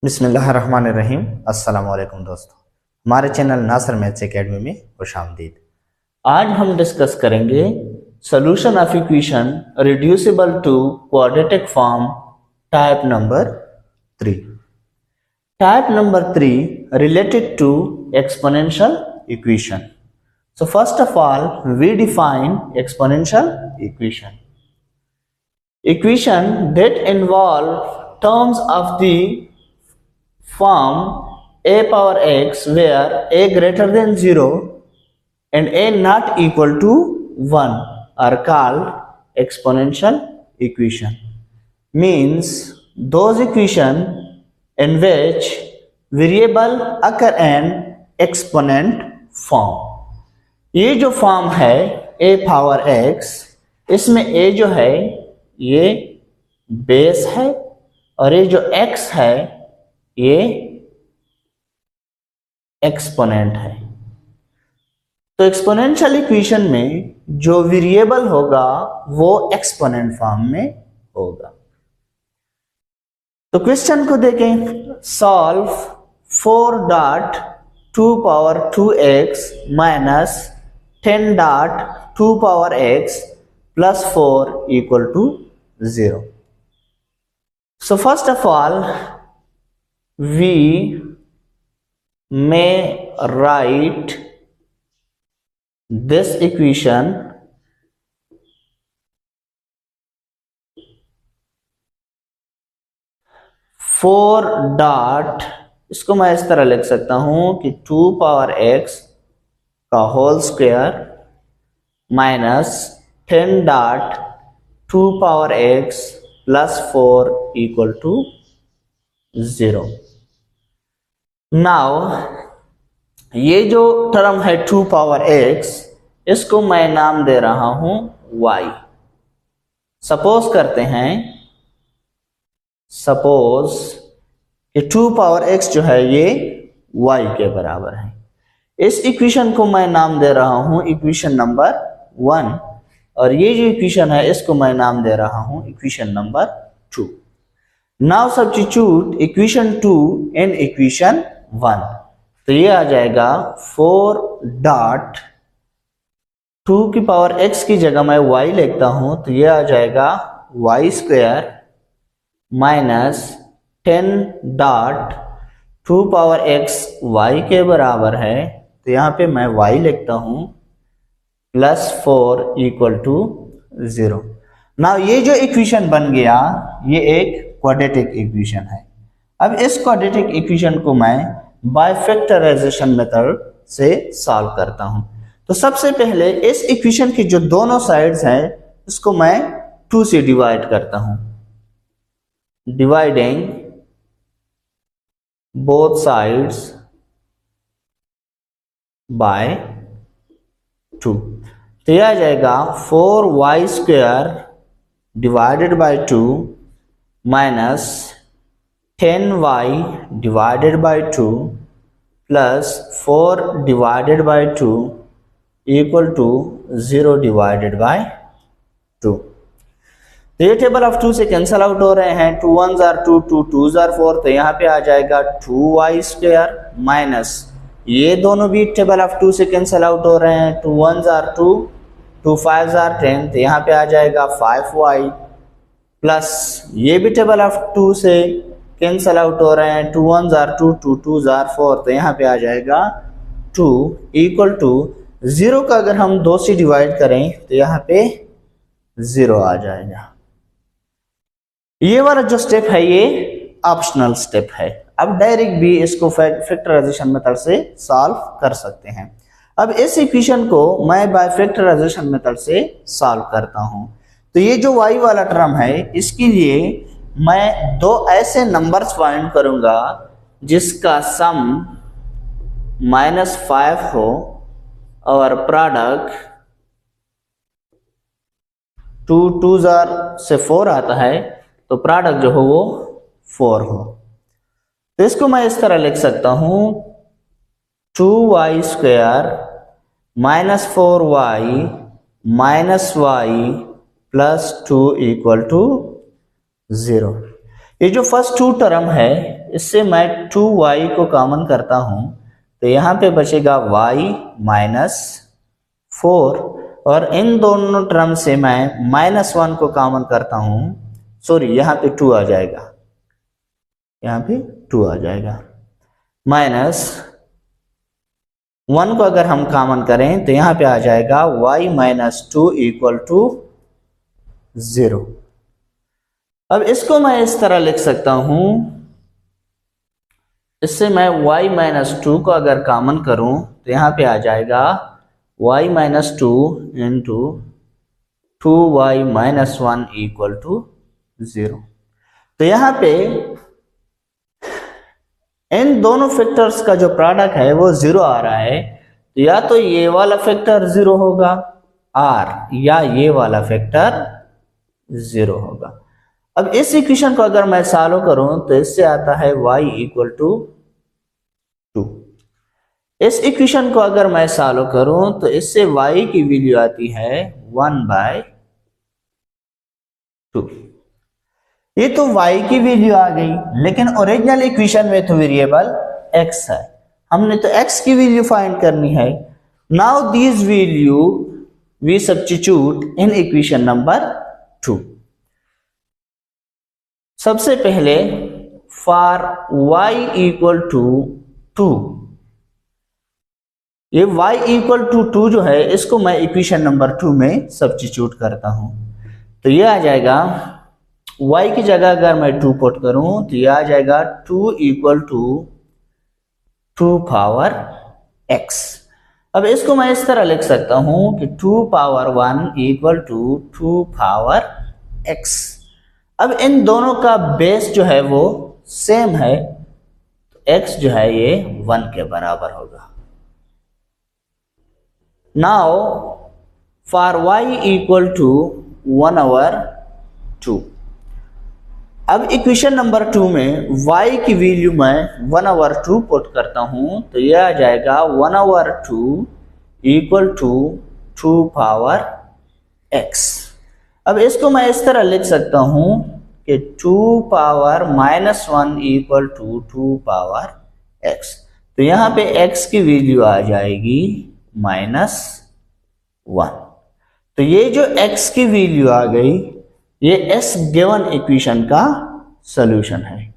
बिस्मिल्लाहिर्रहमानिर्रहीम। अस्सलाम वालेकुम दोस्तों, हमारे चैनल नासर मैथ्स एकेडमी में खुशामदीद। आज हम डिस्कस करेंगे solution of equation reducible to quadratic form type number 3। Type number 3 related to exponential equation. So first of all, we define exponential equation. Equation that involve terms of the form a power x where a greater than 0 and a not equal to 1 are called exponential equation. Means those equation in which variable occur in exponent form. ये जो form है a power x, इसमें a जो है ये base है और ये जो x है ये एक्सपोनेंट है। तो एक्सपोनेंशियल इक्वेशन में जो वेरिएबल होगा वो एक्सपोनेंट फॉर्म में होगा। तो क्वेश्चन को देखें, solve 4.2 power 2x minus 10.2 power x plus 4 equal to 0। So first of all we may write this equation इसको मैं इस तरह लिख सकता हूं कि 2 पावर x का whole square minus 10.2 power x plus 4 equal to 0। Now ये जो टर्म है 2 पावर x, इसको मैं नाम दे रहा हूं y। सपोज करते हैं, सपोज कि 2 पावर x जो है ये y के बराबर है। इस इक्वेशन को मैं नाम दे रहा हूं इक्वेशन नंबर 1 और ये जो इक्वेशन है इसको मैं नाम दे रहा हूं equation number 2। Now substitute equation 2 in equation 1। तो ये आ जाएगा 4.2 की पावर x की जगह मैं y लिखता हूं, तो ये आ जाएगा y square minus 10.2 power x y के बराबर है, तो यहां पे मैं y लिखता हूं प्लस 4 इक्वल टू 0। नाउ ये जो इक्वेशन बन गया ये एक क्वाड्रेटिक इक्वेशन है। अब इस क्वाड्रेटिक इक्वेशन को मैं बाय फैक्टराइजेशन मेथड से सॉल्व करता हूं। तो सबसे पहले इस इक्वेशन की जो दोनों साइड्स हैं उसको मैं 2 से डिवाइड करता हूं। डिवाइडिंग बोथ साइड्स बाय 2, तो यह आ जाएगा 4y square divided by 2 minus 10y divided by 2 plus 4 divided by 2 equal to 0 divided by 2। तो ये टेबल ऑफ 2 से कैंसल आउट हो रहे हैं। 2 1s are 2, 2 2s are 4, तो यहाँ पे आ जाएगा 2y स्क्वायर माइनस ये दोनों भी टेबल ऑफ 2 से कैंसल आउट हो रहे हैं। 2 1s are 2, 2 5s are 10, तो यहाँ पे आ जाएगा 5y प्लस ये भी टेबल ऑफ 2 से कैंसल आउट हो रहे हैं। 2 1s are 2, 2 2s are 4, तो यहाँ पे आ जाएगा 2 इक्वल टू 0 का अगर हम 2 से डिवाइड करें तो यहाँ पे 0 आ जाएगा। ये वाला जो स्टेप है ये ऑप्शनल स्टेप है। अब डायरेक्ट भी इसको फैक्टराइजेशन मेथड से सॉल्व कर सकते हैं। अब इस इक्वेशन को मैं बाय फैक्टराइजेशन मेथड से सॉल्व करता हूं। तो ये जो y वाला टर्म है इसके लिए मैं 2 ऐसे नंबर्स फाइंड करूंगा जिसका सम -5 हो और प्रोडक्ट 2 2s से 4 आता है, तो प्रोडक्ट जो हो वो 4 हो। तो इसको मैं इस तरह लिख सकता हूं 2y square minus 4y minus y plus 2 equal to 0। ये जो फर्स्ट टू टर्म है इससे मैं 2y को कॉमन करता हूं तो यहाँ पे बचेगा y माइनस 4 और इन दोनों टर्म से मैं -1 को कॉमन करता हूं, सॉरी यहाँ पे 2 आ जाएगा, यहाँ पे 2 आ जाएगा। माइनस 1 को अगर हम कॉमन करें तो यहाँ पे आ जाएगा y माइनस 2 इक्वल टू 0। अब इसको मैं इस तरह लिख सकता हूं, इससे मैं y माइनस 2 को अगर कॉमन करूं तो यहाँ पे आ जाएगा y minus 2 into 2y minus 1 equal to 0। तो यहाँ पे इन दोनों फैक्टर्स का जो प्रोडक्ट है वो 0 आ रहा है, तो या तो ये वाला फैक्टर 0 होगा r या ये वाला फैक्टर 0 होगा। अब इस इक्वेशन को अगर मैं सॉल्व करूं तो इससे आता है y इक्वल टू 2। इस इक्वेशन को अगर मैं सॉल्व करूं तो इससे y की वैल्यू आती है 1/2। ये तो y की वैल्यू आ गई, लेकिन ओरिजिनल इक्वेशन में तो वेरिएबल x है, हमने तो x की वैल्यू फाइंड करनी है। Now this value we substitute in equation number 2। सबसे पहले फॉर y इक्वल टू 2, ये y इक्वल टू 2 जो है इसको मैं इक्वेशन नंबर 2 में सब्स्टिट्यूट करता हूं, तो ये आ जाएगा y की जगह अगर मैं 2 पुट करूं तो ये आ जाएगा 2 इक्वल टू 2 पावर x। अब इसको मैं इस तरह लिख सकता हूं कि 2 power 1 equal to 2 power x। अब इन दोनों का बेस जो है वो सेम है, तो x जो है ये 1 के बराबर होगा। Now for y equal to 1/2, अब इक्वेशन नंबर 2 में y की वैल्यू मैं 1/2 पुट करता हूं तो यह आ जाएगा 1/2 इक्वल टू 2 पावर x। अब इसको मैं इस तरह लिख सकता हूं कि 2 power -1 equal to 2 power x। तो यहां पे x की वैल्यू आ जाएगी -1। तो ये जो x की वैल्यू आ गई ये s गिवन इक्वेशन का सॉल्यूशन है।